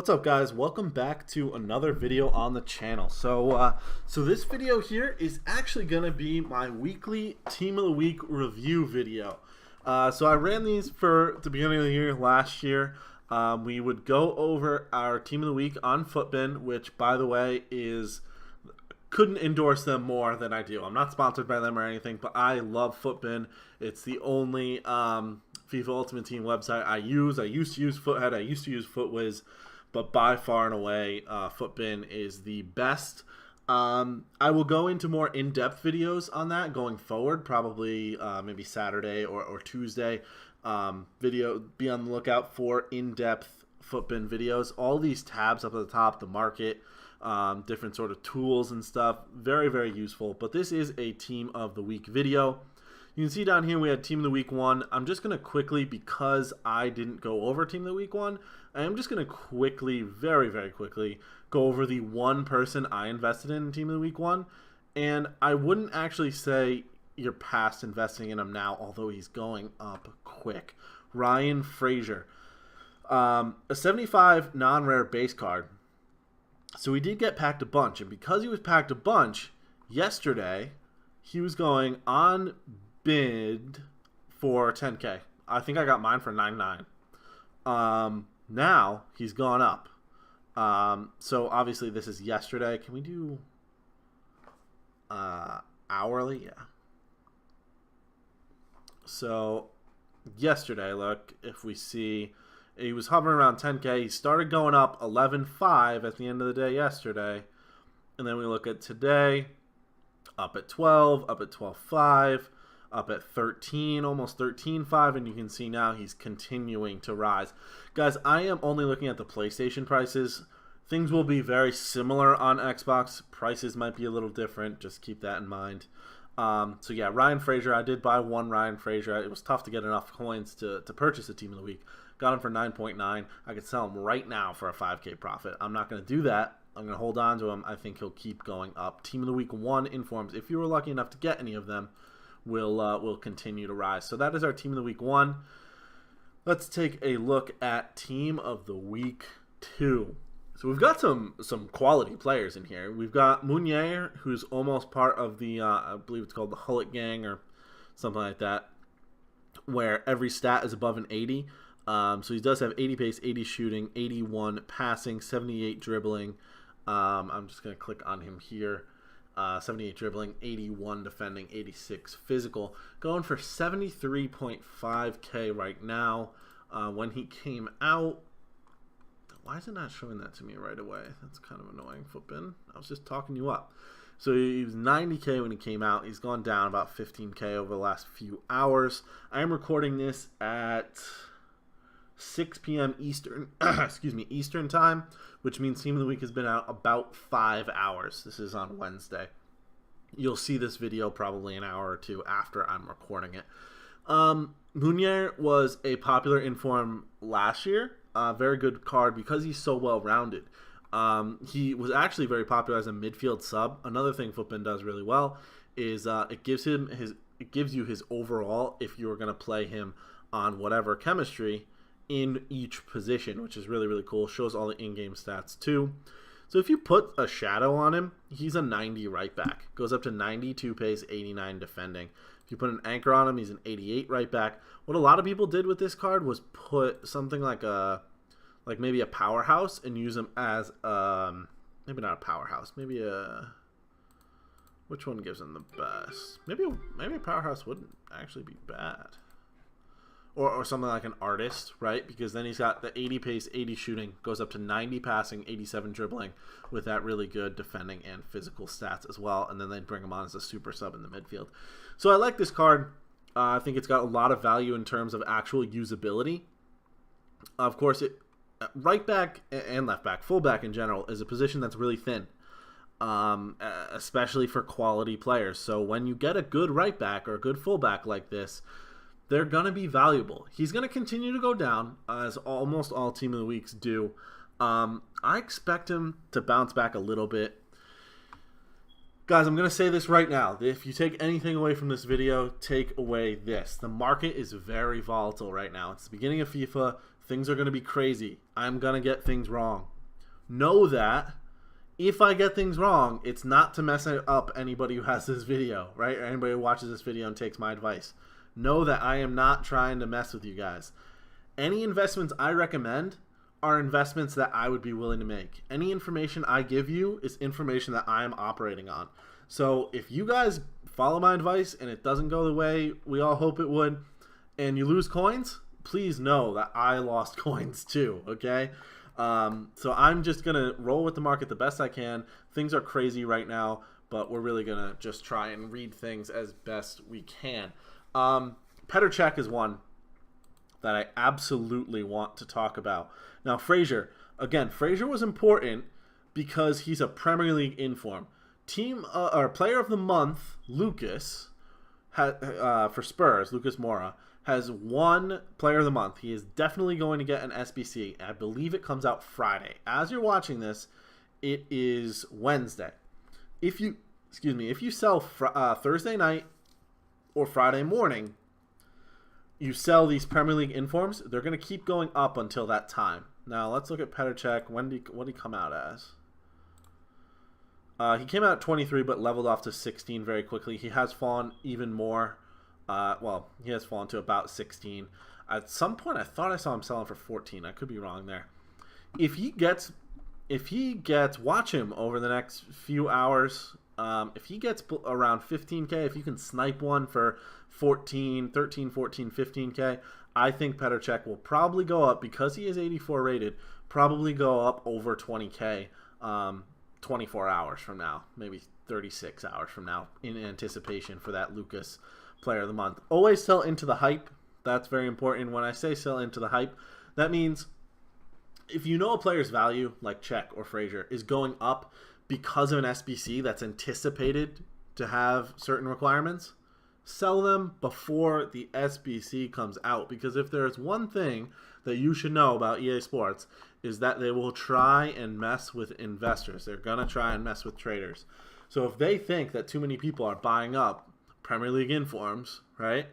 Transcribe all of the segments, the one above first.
What's up, guys? Welcome back to another video on the channel. So this video here is actually going to be my weekly Team of the Week review video. So I ran these for the beginning of the year last year. We would go over our Team of the Week on Futbin, which, by the way, couldn't endorse them more than I do. I'm not sponsored by them or anything, but I love Futbin. It's the only FIFA Ultimate Team website I use. I used to use Foothead. I used to use FootWiz. But by far and away, Futbin is the best. I will go into more in-depth videos on that going forward, probably maybe Saturday or Tuesday. Be on the lookout for in-depth Futbin videos. All these tabs up at the top, the market, different sort of tools and stuff, very, very useful. But this is a Team of the Week video. You can see down here we had Team of the Week 1. I'm just going to quickly, because I didn't go over Team of the Week 1, I'm just going to quickly, very, very quickly, go over the one person I invested in Team of the Week 1. And I wouldn't actually say you're past investing in him now, although he's going up quick. Ryan Frazier. A 75 non-rare base card. So he did get packed a bunch. And because he was packed a bunch, yesterday he was going on bid for 10K. I think I got mine for 9.9. Now he's gone up. So obviously this is yesterday. Can we do hourly? Yeah. So yesterday, look, if we see, he was hovering around 10K. He started going up 11.5 at the end of the day yesterday. And then we look at today, up at 12, up at 12.5. Up at 13, almost 13.5, and you can see now he's continuing to rise. Guys, I am only looking at the PlayStation prices. Things will be very similar on Xbox. Prices might be a little different. Just keep that in mind. So yeah, Ryan Frazier. I did buy one Ryan Frazier. It was tough to get enough coins to purchase a Team of the Week. Got him for 9.9. I could sell him right now for a 5K profit. I'm not going to do that. I'm going to hold on to him. I think he'll keep going up. Team of the Week 1 informs. If you were lucky enough to get any of them, will continue to rise. So that is our Team of the Week 1. Let's take a look at Team of the Week 2. So we've got some quality players in here. We've got Meunier, who's almost part of the, I believe it's called the Hullet Gang or something like that, where every stat is above an 80. So he does have 80 pace, 80 shooting, 81 passing, 78 dribbling. I'm just going to click on him here. 78 dribbling, 81 defending, 86 physical. Going for 73.5K right now. When he came out, why is it not showing that to me right away? That's kind of annoying, Futbin. I was just talking you up. So he was 90K when he came out. He's gone down about 15K over the last few hours. I am recording this at 6 p.m. Eastern, Eastern time, which means Team of the Week has been out about 5 hours. This is on Wednesday. You'll see this video probably an hour or two after I'm recording it. Meunier was a popular inform last year. Very good card because he's so well-rounded. He was actually very popular as a midfield sub. Another thing Futbin does really well is it gives you his overall if you were going to play him on whatever chemistry in each position, which is really, really cool. Shows all the in-game stats too. So if you put a shadow on him, he's a 90 right back. Goes up to 92 pace, 89 defending. If you put an anchor on him, he's an 88 right back. What a lot of people did with this card was put something like maybe a powerhouse and use him as maybe not a powerhouse, maybe a, which one gives him the best? Maybe a powerhouse wouldn't actually be bad. Or something like an artist, right? Because then he's got the 80 pace, 80 shooting, goes up to 90 passing, 87 dribbling with that really good defending and physical stats as well. And then they bring him on as a super sub in the midfield. So I like this card. I think it's got a lot of value in terms of actual usability. Of course, right back and left back, full back in general, is a position that's really thin, especially for quality players. So when you get a good right back or a good full back like this, they're going to be valuable. He's going to continue to go down, as almost all Team of the Weeks do. I expect him to bounce back a little bit. Guys, I'm going to say this right now. If you take anything away from this video, take away this. The market is very volatile right now. It's the beginning of FIFA. Things are going to be crazy. I'm going to get things wrong. know that if I get things wrong, it's not to mess up anybody who has this video, right? Or anybody who watches this video and takes my advice. Know that I am not trying to mess with you guys. Any investments I recommend are investments that I would be willing to make. Any information I give you is information that I am operating on. So if you guys follow my advice and it doesn't go the way we all hope it would, and you lose coins, please know that I lost coins too, okay? So I'm just going to roll with the market the best I can. Things are crazy right now, but we're really going to just try and read things as best we can. Petr Cech is one that I absolutely want to talk about. Now, Frazier. Again, Frazier was important because he's a Premier League inform. Player of the month, Lucas, for Spurs, Lucas Moura, has won Player of the Month. He is definitely going to get an SBC. I believe it comes out Friday. As you're watching this, it is Wednesday. If you sell Thursday night or Friday morning, you sell these Premier League informs, they're going to keep going up until that time. Now, let's look at Petr Cech. What did he come out as? He came out at 23, but leveled off to 16 very quickly. He has fallen even more. He has fallen to about 16. At some point, I thought I saw him selling for 14. I could be wrong there. If he gets, watch him over the next few hours. If he gets around 15K, if you can snipe one for 13, 14, 15K, I think Petr Cech will probably go up, because he is 84 rated, probably go up over 20K 24 hours from now, maybe 36 hours from now, in anticipation for that Lucas Player of the Month. Always sell into the hype. That's very important. When I say sell into the hype, that means if you know a player's value, like Cech or Frazier, is going up because of an SBC that's anticipated to have certain requirements, sell them before the SBC comes out. Because if there's one thing that you should know about EA Sports, is that they will try and mess with investors. They're going to try and mess with traders. So if they think that too many people are buying up Premier League informs, right,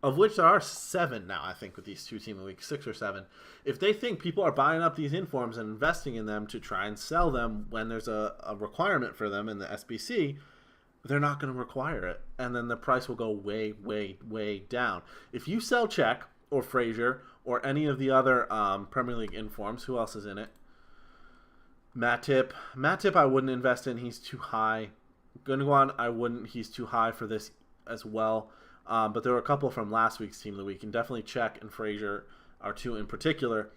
of which there are 7 now, I think, with these 2 team of the week, 6 or 7. If they think people are buying up these informs and investing in them to try and sell them when there's a requirement for them in the SBC, they're not going to require it. And then the price will go way, way, way down. If you sell Cech or Frazier or any of the other Premier League informs, who else is in it? Matip. Matip I wouldn't invest in. He's too high. Gundogan, I wouldn't. He's too high for this as well. But there were a couple from last week's Team of the Week, and definitely Cech and Frazier are 2 in particular.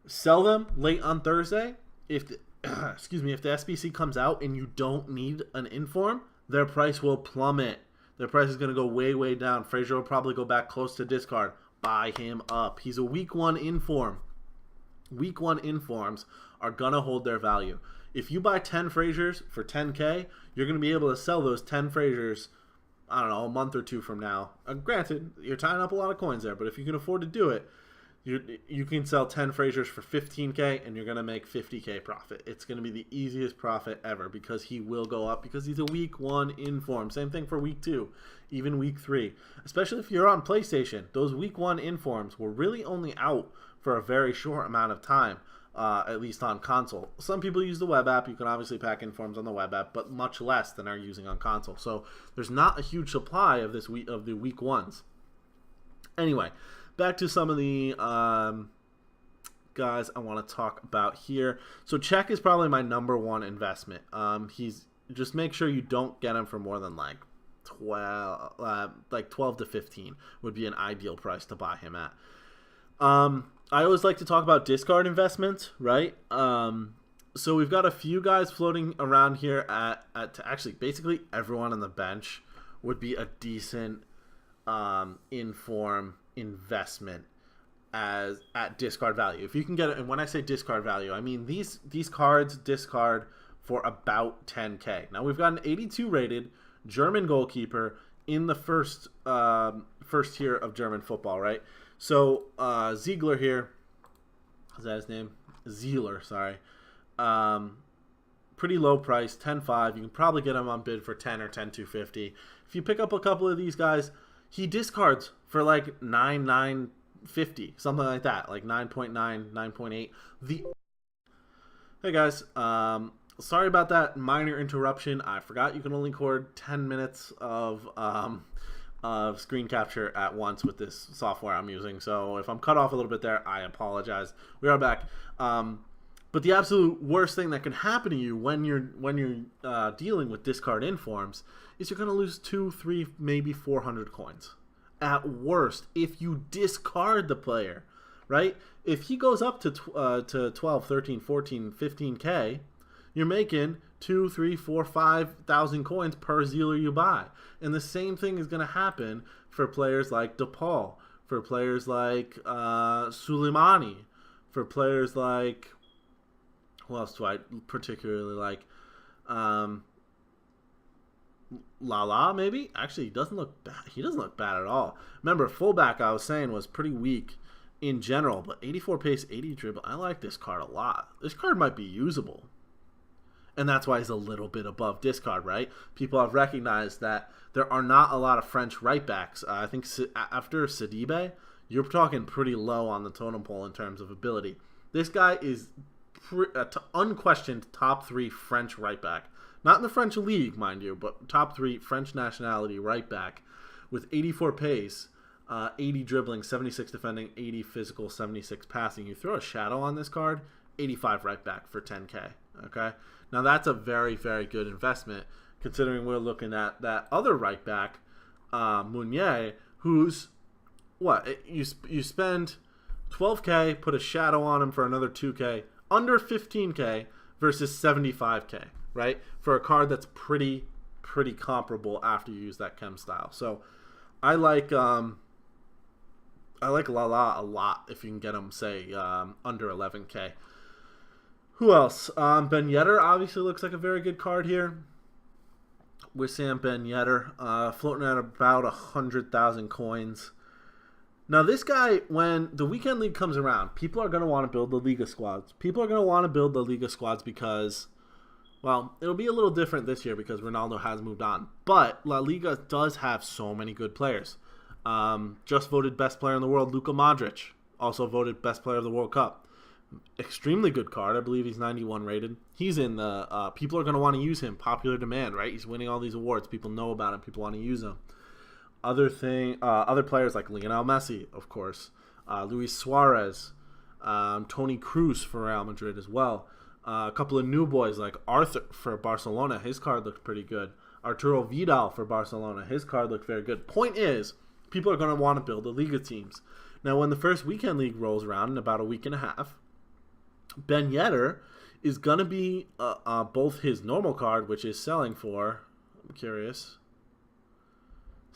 Sell them late on Thursday. If the, if the SBC comes out and you don't need an inform, their price will plummet. Their price is going to go way, way down. Frazier will probably go back close to discard. Buy him up. He's a week 1 inform. Week 1 informs are going to hold their value. If you buy 10 Fraziers for 10K, you're going to be able to sell those 10 Fraziers, I don't know, a month or 2 from now. Granted, you're tying up a lot of coins there, but if you can afford to do it, you can sell 10 Fraziers for 15K and you're going to make 50K profit. It's going to be the easiest profit ever because he will go up because he's a week 1 inform. Same thing for week 2, even week 3. Especially if you're on PlayStation, those week 1 informs were really only out for a very short amount of time. At least on console. Some people use the web app. You can obviously pack informs on the web app, but much less than are using on console. So there's not a huge supply of the week 1s. Anyway, back to some of the guys I want to talk about here. So Cech is probably my number 1 investment. He's just make sure you don't get him for more than like 12 to 15 would be an ideal price to buy him at. I always like to talk about discard investments, right? So we've got a few guys floating around here at actually basically everyone on the bench would be a decent inform investment at discard value. If you can get it, and when I say discard value, I mean these cards discard for about 10K. Now we've got an 82 rated German goalkeeper in the first tier of German football, right? So Ziegler here, is that his name? Zieler, sorry. Pretty low price, 10.5. You can probably get him on bid for 10 or 10.250. If you pick up a couple of these guys, he discards for like 9.950, something like that, like 9.9, 9.8. Hey guys, sorry about that minor interruption. I forgot you can only record 10 minutes of screen capture at once with this software I'm using. So if I'm cut off a little bit there, I apologize. We are back. But the absolute worst thing that can happen to you when you're dealing with discard informs is you're going to lose 2, 3, maybe 400 coins. At worst, if you discard the player, right? If he goes up to 12, 13, 14, 15K, you're making 2, 3, 4, 5,000 coins per Zealer you buy. And the same thing is going to happen for players like DePaul, for players like Suleimani, for players like, who else do I particularly like? Lala, maybe? Actually, he doesn't look bad. He doesn't look bad at all. Remember, fullback, I was saying, was pretty weak in general, but 84 pace, 80 dribble. I like this card a lot. This card might be usable. And that's why he's a little bit above discard, right? People have recognized that there are not a lot of French right backs. I think after Siddiqi, you're talking pretty low on the totem pole in terms of ability. This guy is unquestioned top 3 French right back. Not in the French league, mind you, but top 3 French nationality right back with 84 pace, 80 dribbling, 76 defending, 80 physical, 76 passing. You throw a shadow on this card, 85 right back for 10K. Okay, now that's a very, very good investment considering we're looking at that other right back, Meunier, who's what you spend 12K, put a shadow on him for another 2K, under 15K versus 75K, right? For a card that's pretty comparable after you use that chem style. So I like Lala a lot if you can get him, say, under 11K. Who else? Ben Yedder obviously looks like a very good card here. Wissam Ben Yedder, floating at about 100,000 coins. Now this guy, when the weekend league comes around, people are going to want to build the Liga squads. People are going to want to build the Liga squads because, well, it'll be a little different this year because Ronaldo has moved on. But La Liga does have so many good players. Just voted best player in the world, Luka Modric. Also voted best player of the World Cup. Extremely good card. I believe he's 91 rated. He's in the people are going to want to use him. Popular demand, right? He's winning all these awards. People know about him. People want to use him. Other players like Lionel Messi, of course, Luis Suarez, Toni Kroos for Real Madrid as well. A couple of new boys like Arthur for Barcelona. His card looked pretty good. Arturo Vidal for Barcelona. His card looked very good. Point is, people are going to want to build the Liga teams. Now, when the first weekend league rolls around in about a week and a half, Ben Yedder is going to be both his normal card, which is selling for, I'm curious,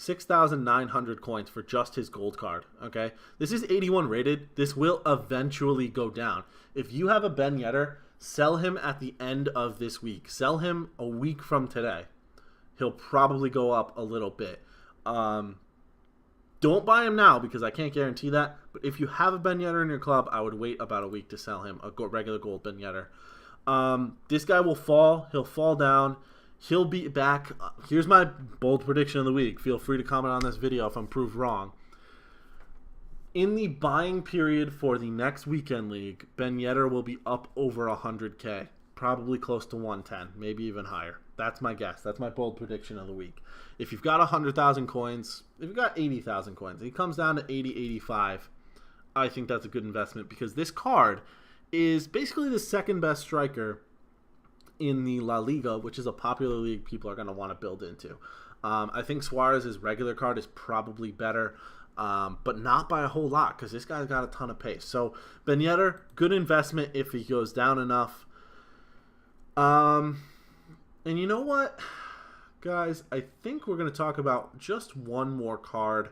6,900 coins for just his gold card, okay? This is 81 rated. This will eventually go down. If you have a Ben Yedder, sell him at the end of this week. Sell him a week from today. He'll probably go up a little bit. Don't buy him now because I can't guarantee that. But if you have a Ben Yedder in your club, I would wait about a week to sell him, a regular gold Ben Yedder. This guy will fall. He'll fall down. He'll be back. Here's my bold prediction of the week. Feel free to comment on this video if I'm proved wrong. In the buying period for the next weekend league, Ben Yedder will be up over 100K. Probably close to 110, maybe even higher. That's my guess. That's my bold prediction of the week. If you've got 100,000 coins, if you've got 80,000 coins, he comes down to 80, 85, I think that's a good investment because this card is basically the second best striker in the La Liga, which is a popular league people are going to want to build into. I think Suarez's regular card is probably better, but not by a whole lot because this guy's got a ton of pace. So Ben Yedder, good investment if he goes down enough. And you know what, guys? I think we're going to talk about just one more card.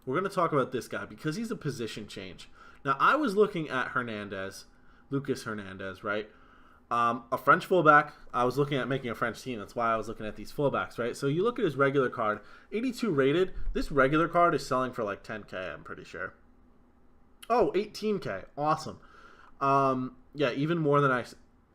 We're going to talk about this guy because he's a position change. Now, I was looking at Hernandez, Lucas Hernandez, right? A French fullback. I was looking at making a French team. That's why I was looking at these fullbacks, right? So you look at his regular card, 82 rated. This regular card is selling for like 10K, I'm pretty sure. Oh, 18K. Awesome. Yeah, even more than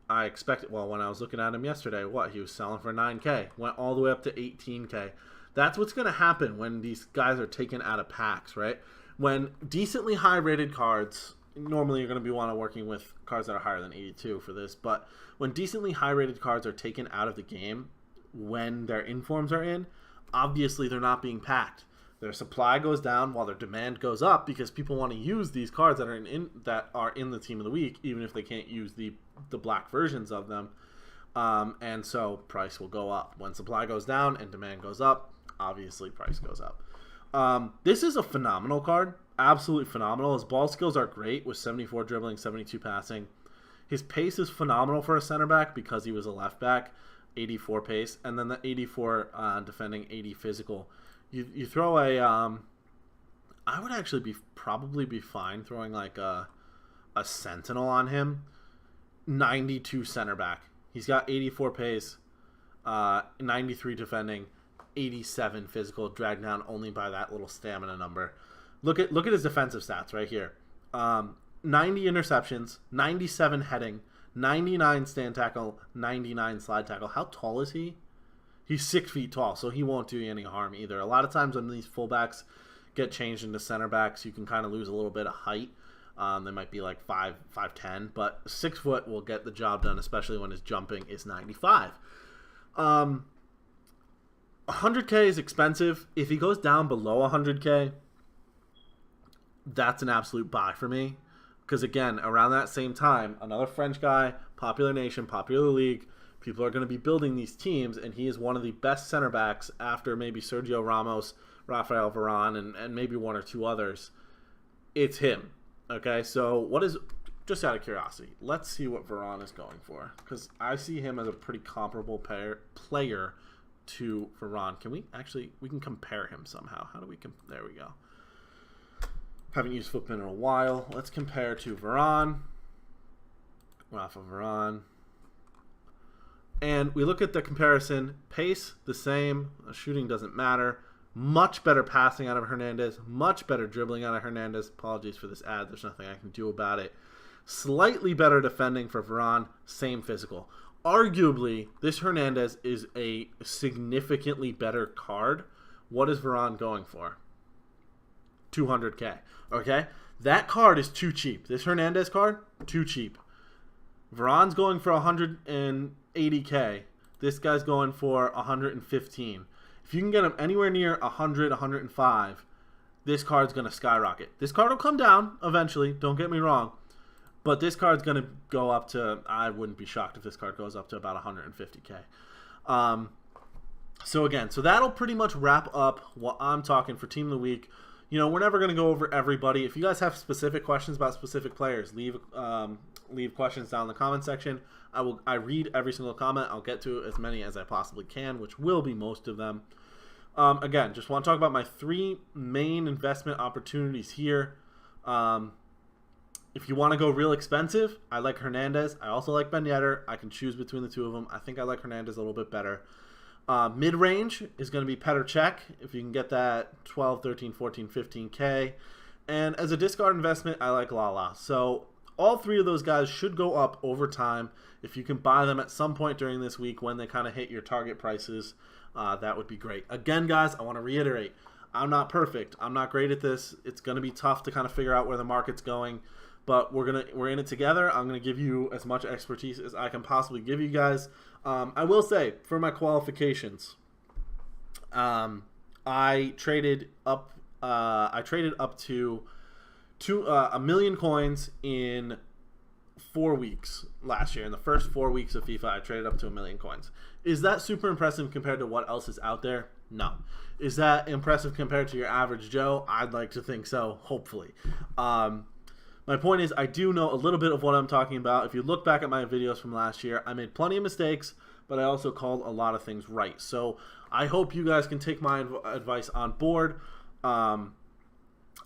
I expected. Well, when I was looking at him yesterday, he was selling for 9K. Went all the way up to 18K. That's what's going to happen when these guys are taken out of packs, right? When decently high-rated cards normally you're going to be working with cards that are higher than 82 for this, but when decently high rated cards are taken out of the game when their informs are in, obviously they're not being packed. Their supply goes down while their demand goes up because people want to use these cards that are in the team of the week, even if they can't use the black versions of them. And so price will go up. When supply goes down and demand goes up, obviously price goes up. This is a phenomenal card. Absolutely phenomenal. His ball skills are great with 74 dribbling, 72 passing. His pace is phenomenal for a center back because he was a left back, 84 pace, and then the 84 defending, 80 physical. You throw a I would actually probably be fine throwing like a sentinel on him. 92 center back. He's got 84 pace, 93 defending, 87 physical, dragged down only by that little stamina number. Look at his defensive stats right here. 90 interceptions, 97 heading, 99 stand tackle, 99 slide tackle. How tall is he? He's 6 feet tall, so he won't do you any harm either. A lot of times when these fullbacks get changed into center backs, you can kind of lose a little bit of height. They might be like 5'10", but 6 foot will get the job done, especially when his jumping is 95. 100K is expensive. If he goes down below 100K, that's an absolute buy for me. Because again, around that same time, another French guy, popular nation, popular league, people are going to be building these teams, and he is one of the best center backs after maybe Sergio Ramos, Rafael Varane, and maybe one or two others. It's him. Okay, so what is, just out of curiosity, let's see what Varane is going for, because I see him as a pretty comparable player to Varane. Can we can compare him somehow. How do we there we go. Haven't used Footbin in a while. Let's compare to Varane. Rafa Varane. And we look at the comparison. Pace, the same. Shooting doesn't matter. Much better passing out of Hernandez. Much better dribbling out of Hernandez. Apologies for this ad. There's nothing I can do about it. Slightly better defending for Varane. Same physical. Arguably, this Hernandez is a significantly better card. What is Varane going for? 200K. Okay? That card is too cheap. This Hernandez card, too cheap. Varane's going for 180K. This guy's going for 115. If you can get him anywhere near 100, 105, this card's going to skyrocket. This card will come down eventually, don't get me wrong. But this card's going to go up to, I wouldn't be shocked if this card goes up to about 150K. So that'll pretty much wrap up what I'm talking for Team of the Week. You know, we're never going to go over everybody. If you guys have specific questions about specific players, leave questions down in the comment section. I read every single comment. I'll get to as many as I possibly can, which will be most of them. Again, just want to talk about my 3 main investment opportunities here. If you want to go real expensive, I like Hernandez. I also like Ben Yedder. I can choose between the two of them. I think I like Hernandez a little bit better. Mid-range is going to be Petr Cech, if you can get that 12, 13, 14, 15K. And as a discard investment, I like Lala. So all 3 of those guys should go up over time. If you can buy them at some point during this week when they kind of hit your target prices, that would be great. Again, guys, I want to reiterate, I'm not perfect. I'm not great at this. It's going to be tough to kind of figure out where the market's going. But we're in it together. I'm going to give you as much expertise as I can possibly give you guys. I will say, for my qualifications, I traded up to 1 million coins in 4 weeks last year. In the first 4 weeks of FIFA, I traded up to 1 million coins. Is that super impressive compared to what else is out there? No. Is that impressive compared to your average Joe? I'd like to think so, hopefully. My point is, I do know a little bit of what I'm talking about. If you look back at my videos from last year, I made plenty of mistakes, but I also called a lot of things right. So I hope you guys can take my advice on board, and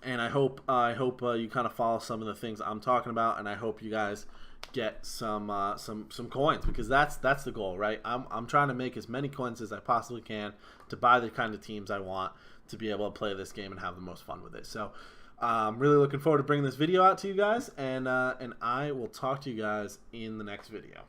I hope you kind of follow some of the things I'm talking about, and I hope you guys get some coins, because that's the goal, right? I'm trying to make as many coins as I possibly can to buy the kind of teams I want to be able to play this game and have the most fun with it. So I'm really looking forward to bringing this video out to you guys, and I will talk to you guys in the next video.